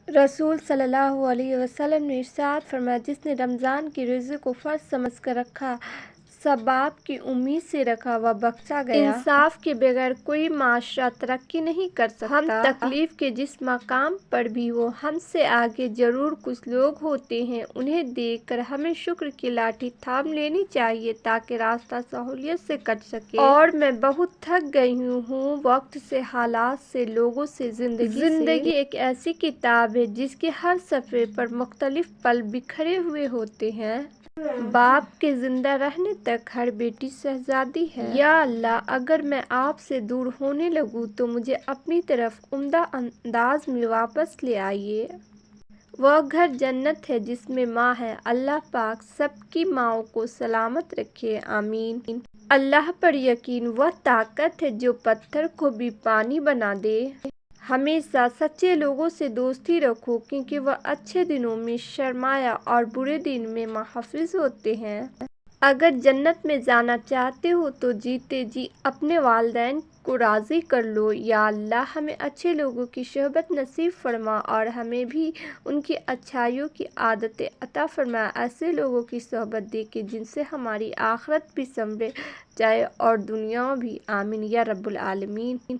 رسول صلی اللہ علیہ وسلم نے ارشاد فرمایا، جس نے رمضان کے روزے کو فرض سمجھ کر رکھا، ثواب کی امید سے رکھا، وہ بخشا گیا۔ انصاف کے بغیر کوئی معاشرہ ترقی نہیں کر سکتا۔ ہم تکلیف کے جس مقام پر بھی ہوں، ہم سے آگے ضرور کچھ لوگ ہوتے ہیں، انہیں دیکھ کر ہمیں شکر کی لاٹھی تھام لینی چاہیے تاکہ راستہ سہولت سے کٹ سکے۔ اور میں بہت تھک گئی ہوں وقت سے، حالات سے، لوگوں سے، زندگی ایک ایسی کتاب ہے جس کے ہر صفحے پر مختلف پل بکھرے ہوئے ہوتے ہیں۔ باپ کے زندہ رہنے تک ہر بیٹی شہزادی ہے۔ یا اللہ، اگر میں آپ سے دور ہونے لگوں تو مجھے اپنی طرف عمدہ انداز میں واپس لے آئیے۔ وہ گھر جنت ہے جس میں ماں ہے۔ اللہ پاک سب کی ماؤں کو سلامت رکھے، آمین۔ اللہ پر یقین وہ طاقت ہے جو پتھر کو بھی پانی بنا دے۔ ہمیشہ سچے لوگوں سے دوستی رکھو کیونکہ وہ اچھے دنوں میں سرمایہ اور برے دن میں محافظ ہوتے ہیں۔ اگر جنت میں جانا چاہتے ہو تو جیتے جی اپنے والدین کو راضی کر لو۔ یا اللہ، ہمیں اچھے لوگوں کی صحبت نصیب فرما اور ہمیں بھی ان کی اچھائیوں کی عادتیں عطا فرما۔ ایسے لوگوں کی صحبت دے کہ جن سے ہماری آخرت بھی سنور جائے اور دنیا بھی، آمین یا رب العالمین۔